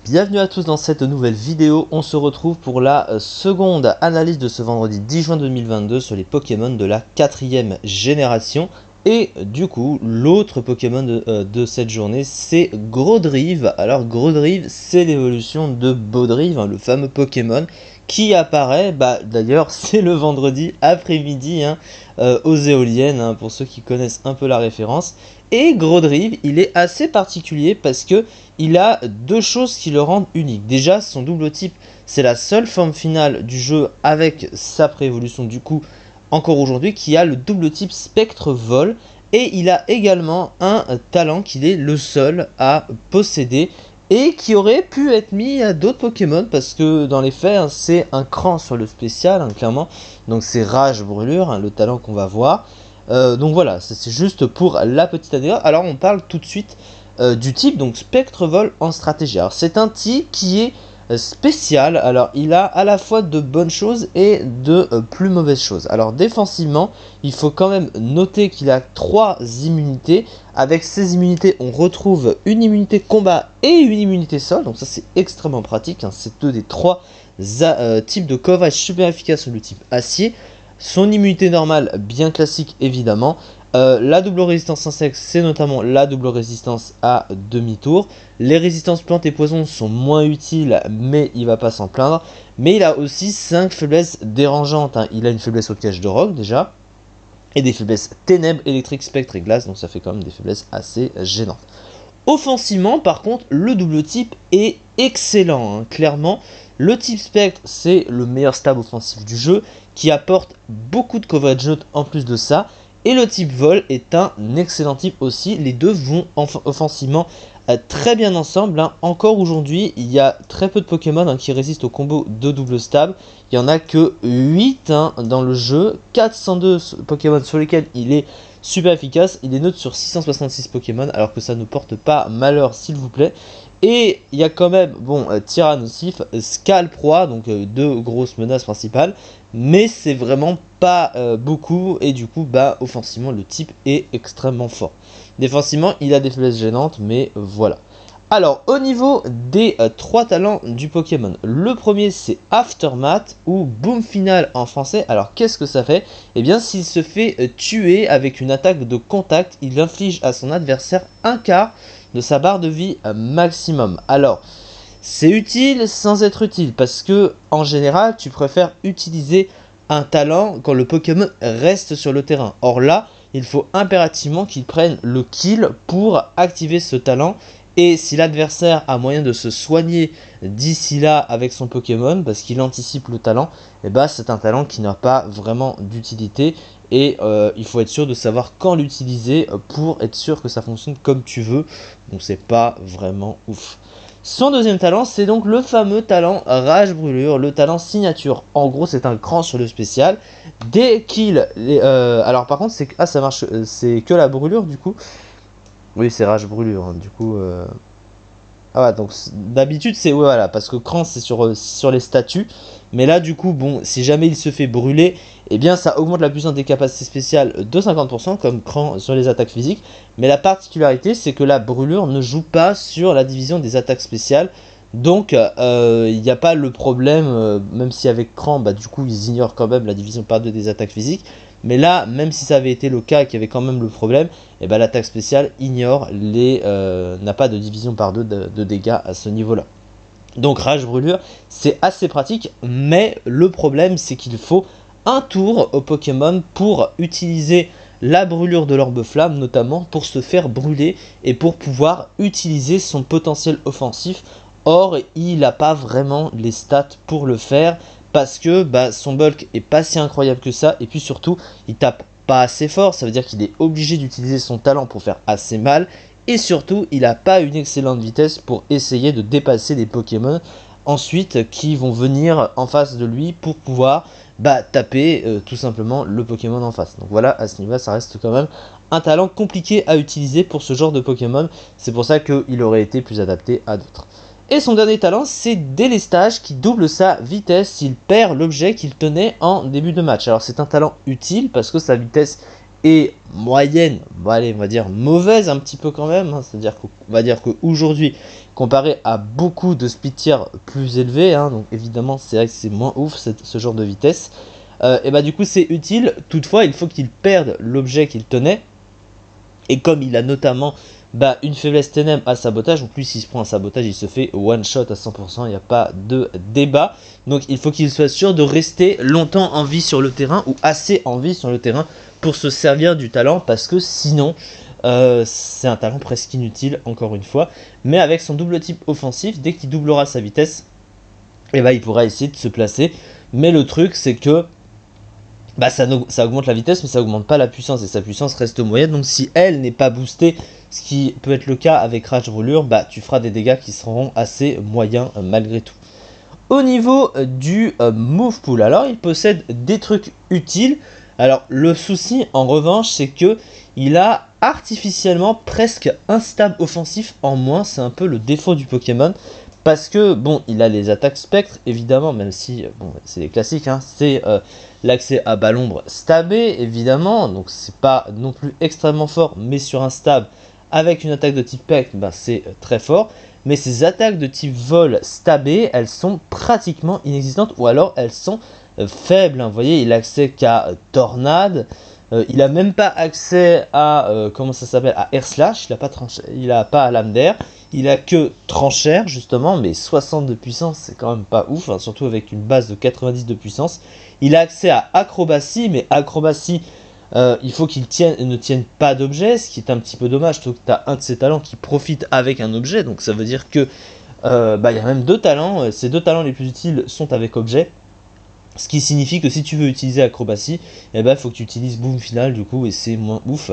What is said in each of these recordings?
Bienvenue à tous dans cette nouvelle vidéo. On se retrouve pour la seconde analyse de ce vendredi 10 juin 2022 sur les Pokémon de la 4e génération. Et du coup, l'autre Pokémon de cette journée, c'est Grodrive. Alors Grodrive, c'est l'évolution de Baudrive, le fameux Pokémon qui apparaît, d'ailleurs c'est le vendredi après-midi aux éoliennes, pour ceux qui connaissent un peu la référence. Et Grodrive, il est assez particulier parce que il a deux choses qui le rendent unique. Déjà, son double type, c'est la seule forme finale du jeu avec sa préévolution du coup, encore aujourd'hui, qui a le double type Spectre Vol. Et il a également un talent qu'il est le seul à posséder et qui aurait pu être mis à d'autres Pokémon parce que dans les faits, c'est un cran sur le spécial, clairement. Donc c'est Rage Brûlure, le talent qu'on va voir. Donc voilà, c'est juste pour la petite anecdote. Alors on parle tout de suite du type, donc Spectre Vol en stratégie. Alors c'est un type qui est spécial, alors il a à la fois de bonnes choses et de plus mauvaises choses. Alors défensivement, il faut quand même noter qu'il a 3 immunités. Avec ces immunités, on retrouve une immunité combat et une immunité sol, donc ça c'est extrêmement pratique, c'est deux des 3 types de coverage super efficaces sur le type acier. Son immunité normale, bien classique évidemment. La double résistance insecte, c'est notamment la double résistance à demi-tour. Les résistances plantes et poisons sont moins utiles, mais il va pas s'en plaindre. Mais il a aussi 5 faiblesses dérangeantes. Il a une faiblesse au piège de roc déjà, et des faiblesses ténèbres, électrique, spectre et glace, donc ça fait quand même des faiblesses assez gênantes. Offensivement, par contre, le double type est excellent, clairement. Le type spectre, c'est le meilleur stab offensif du jeu, qui apporte beaucoup de coverage note en plus de ça. Et le type vol est un excellent type aussi. Les deux vont offensivement très bien ensemble. Encore aujourd'hui, il y a très peu de Pokémon qui résistent au combo de double stab. Il n'y en a que 8 dans le jeu. 402 Pokémon sur lesquels il est super efficace. Il est neutre sur 666 Pokémon, alors que ça ne porte pas malheur, s'il vous plaît. Et il y a quand même, Tyrannosif, Scalproie, donc deux grosses menaces principales. Mais c'est vraiment pas beaucoup, et du coup, offensivement, le type est extrêmement fort. Défensivement, il a des faiblesses gênantes, mais voilà. Alors, au niveau des 3 talents du Pokémon, le premier c'est Aftermath ou Boom Final en français. Alors, qu'est-ce que ça fait? Eh bien, s'il se fait tuer avec une attaque de contact, il inflige à son adversaire un quart de sa barre de vie maximum. Alors, c'est utile sans être utile parce que, en général, tu préfères utiliser un talent quand le Pokémon reste sur le terrain. Or là, il faut impérativement qu'il prenne le kill pour activer ce talent. Et si l'adversaire a moyen de se soigner d'ici là avec son Pokémon, parce qu'il anticipe le talent, c'est un talent qui n'a pas vraiment d'utilité. Et il faut être sûr de savoir quand l'utiliser pour être sûr que ça fonctionne comme tu veux. Donc c'est pas vraiment ouf. Son deuxième talent, c'est donc le fameux talent Rage Brûlure, le talent signature. En gros, c'est un cran sur le spécial. Dès qu'il... alors par contre, ça marche, c'est que la brûlure du coup. Oui, c'est Rage Brûlure, du coup... Ah ouais, donc d'habitude c'est voilà, parce que cran c'est sur les statuts, mais là du coup si jamais il se fait brûler, ça augmente la puissance des capacités spéciales de 50% comme cran sur les attaques physiques, mais la particularité c'est que la brûlure ne joue pas sur la division des attaques spéciales, donc il n'y a pas le problème, même si avec cran du coup ils ignorent quand même la division par deux des attaques physiques. Mais là, même si ça avait été le cas, qu'il y avait quand même le problème, l'attaque spéciale ignore n'a pas de division par deux de dégâts à ce niveau-là. Donc Rage Brûlure, c'est assez pratique, mais le problème c'est qu'il faut un tour au Pokémon pour utiliser la brûlure de l'orbe flamme, notamment pour se faire brûler et pour pouvoir utiliser son potentiel offensif. Or, il n'a pas vraiment les stats pour le faire, parce que son bulk est pas si incroyable que ça, et puis surtout il tape pas assez fort, ça veut dire qu'il est obligé d'utiliser son talent pour faire assez mal, et surtout il n'a pas une excellente vitesse pour essayer de dépasser les Pokémon ensuite qui vont venir en face de lui pour pouvoir taper tout simplement le Pokémon en face. Donc voilà, à ce niveau là ça reste quand même un talent compliqué à utiliser pour ce genre de Pokémon, c'est pour ça qu'il aurait été plus adapté à d'autres. Et son dernier talent, c'est Délestage qui double sa vitesse s'il perd l'objet qu'il tenait en début de match. Alors c'est un talent utile parce que sa vitesse est moyenne, bon allez, on va dire mauvaise un petit peu quand même, hein, c'est-à-dire qu'on va dire qu'aujourd'hui, comparé à beaucoup de speed tier plus élevés, hein, donc évidemment c'est vrai que c'est moins ouf ce genre de vitesse, et bah du coup c'est utile, toutefois il faut qu'il perde l'objet qu'il tenait, et comme il a notamment une faiblesse ténèbres à sabotage, donc lui s'il se prend un sabotage il se fait one shot à 100%, il n'y a pas de débat, donc il faut qu'il soit sûr de rester longtemps en vie sur le terrain, ou assez en vie sur le terrain pour se servir du talent, parce que sinon c'est un talent presque inutile encore une fois, mais avec son double type offensif, dès qu'il doublera sa vitesse, et il pourra essayer de se placer, mais le truc c'est que ça augmente la vitesse, mais ça augmente pas la puissance, et sa puissance reste moyenne, donc si elle n'est pas boostée, ce qui peut être le cas avec Rage Brûlure, tu feras des dégâts qui seront assez moyens malgré tout. Au niveau du move pool, alors il possède des trucs utiles, alors le souci en revanche c'est que il a artificiellement presque un stab offensif en moins, c'est un peu le défaut du Pokémon, parce que bon, il a les attaques spectres évidemment, même si bon, c'est les classiques, hein, c'est l'accès à Ballombre stabé évidemment, donc c'est pas non plus extrêmement fort, mais sur un stab avec une attaque de type spectre, c'est très fort. Mais ces attaques de type vol stabé, elles sont pratiquement inexistantes, ou alors elles sont faibles, hein. Vous voyez, il a accès qu'à Tornade, il a même pas accès à comment ça s'appelle, à Air Slash, il a pas à Lame d'air, il a que Tranchère justement, mais 60 de puissance c'est quand même pas ouf, hein, surtout avec une base de 90 de puissance. Il a accès à Acrobatie, mais Acrobatie il faut qu'il ne tienne pas d'objet, ce qui est un petit peu dommage, surtout que tu as un de ses talents qui profite avec un objet, donc ça veut dire que y a même deux talents, ces deux talents les plus utiles sont avec objet, ce qui signifie que si tu veux utiliser Acrobatie, il faut que tu utilises Boom Final du coup, et c'est moins ouf.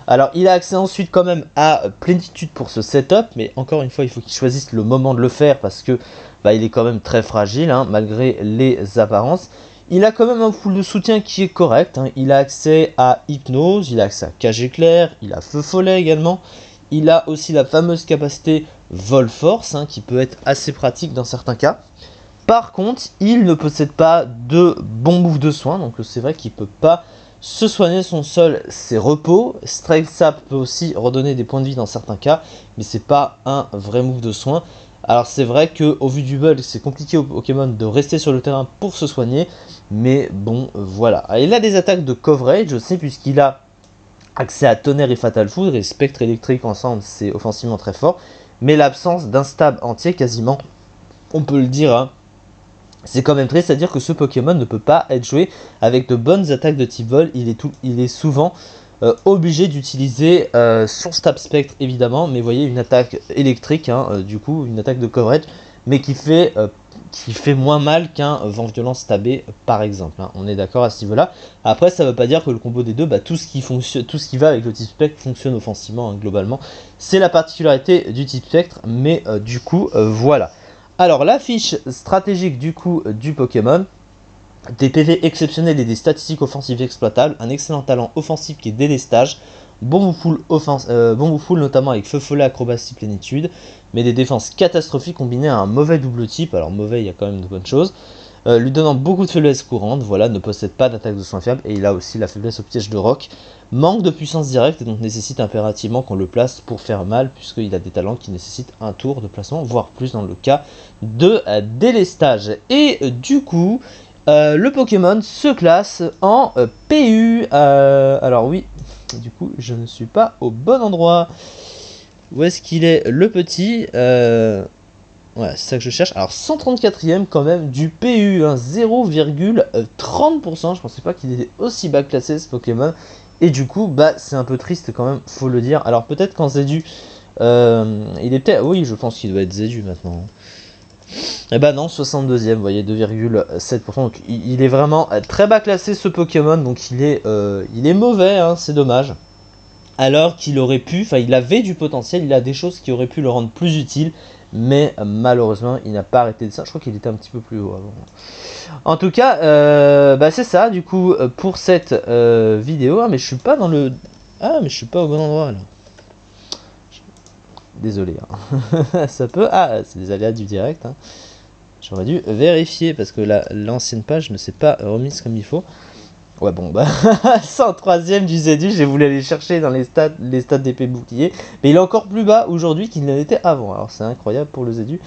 Alors il a accès ensuite quand même à Plénitude pour ce setup, mais encore une fois il faut qu'il choisisse le moment de le faire, parce que il est quand même très fragile, hein, malgré les apparences. Il a quand même un pool de soutien qui est correct, hein. Il a accès à Hypnose, il a accès à Cage Éclair, il a Feu Follet également. Il a aussi la fameuse capacité Vol Force, hein, qui peut être assez pratique dans certains cas. Par contre, il ne possède pas de bon move de soin, donc c'est vrai qu'il ne peut pas se soigner, son seul c'est repos. Strike Sap peut aussi redonner des points de vie dans certains cas, mais c'est pas un vrai move de soin. Alors c'est vrai qu'au vu du bug, c'est compliqué au Pokémon de rester sur le terrain pour se soigner, mais bon, voilà. Alors, il a des attaques de coverage aussi, puisqu'il a accès à Tonnerre et Fatal Foudre, et Spectre électrique ensemble, c'est offensivement très fort, mais l'absence d'un stab entier, quasiment, on peut le dire, hein, c'est quand même triste, c'est-à-dire que ce Pokémon ne peut pas être joué avec de bonnes attaques de type vol, il est souvent obligé d'utiliser son stab spectre évidemment, mais vous voyez une attaque électrique, hein, du coup une attaque de coverage, mais qui fait moins mal qu'un vent violent stabé par exemple, hein. On est d'accord à ce niveau là. Après ça veut pas dire que le combo des deux, tout ce qui va avec le type spectre fonctionne offensivement, hein, globalement. C'est la particularité du type spectre, mais du coup voilà. Alors la fiche stratégique du coup du Pokémon: des PV exceptionnels et des statistiques offensives exploitables, un excellent talent offensif qui est délestage, bon move pool notamment avec Feu Follet, Acrobatie, Plénitude, mais des défenses catastrophiques combinées à un mauvais double type, alors mauvais il y a quand même de bonnes choses, lui donnant beaucoup de faiblesse courante, voilà, ne possède pas d'attaque de soin fiable, et il a aussi la faiblesse au piège de roc, manque de puissance directe, et donc nécessite impérativement qu'on le place pour faire mal, puisqu'il a des talents qui nécessitent un tour de placement, voire plus dans le cas de délestage. Et du coup, le Pokémon se classe en PU. Alors oui, du coup, je ne suis pas au bon endroit. Où est-ce qu'il est, le petit Ouais, c'est ça que je cherche. Alors 134ème quand même du PU, hein, 0,30%. Je pensais pas qu'il était aussi bas classé ce Pokémon. Et du coup, c'est un peu triste quand même, faut le dire. Alors peut-être qu'en Zédu, il est peut-être... Oui, je pense qu'il doit être Zédu maintenant. Et non, 62ème, vous voyez, 2,7%. Donc il est vraiment très bas classé ce Pokémon, donc il est mauvais, hein, c'est dommage. Alors qu'il aurait pu, il avait du potentiel, il a des choses qui auraient pu le rendre plus utile, mais malheureusement il n'a pas arrêté de ça. Je crois qu'il était un petit peu plus haut avant. En tout cas, c'est ça du coup pour cette vidéo. Ah, mais je suis pas dans le... Ah, mais je suis pas au bon endroit là. Désolé, hein. Ça peut... Ah, c'est des aléas du direct, hein. J'aurais dû vérifier parce que l'ancienne page ne s'est pas remise comme il faut. Ouais, bon, bah, 103ème du Zedus, j'ai voulu aller chercher dans les stats d'épée bouclier, mais il est encore plus bas aujourd'hui qu'il ne l'était avant, alors c'est incroyable pour le Zedus.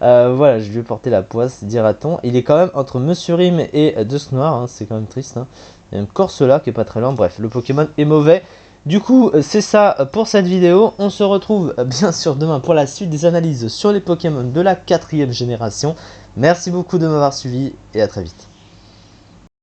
Voilà, je lui ai porté la poisse, dira-t-on. Il est quand même entre Monsieur Rime et Dusk Noir, hein, c'est quand même triste. Hein. Il y a même Corsola qui est pas très lent, bref, le Pokémon est mauvais. Du coup, c'est ça pour cette vidéo. On se retrouve bien sûr demain pour la suite des analyses sur les Pokémon de la 4ème génération. Merci beaucoup de m'avoir suivi et à très vite.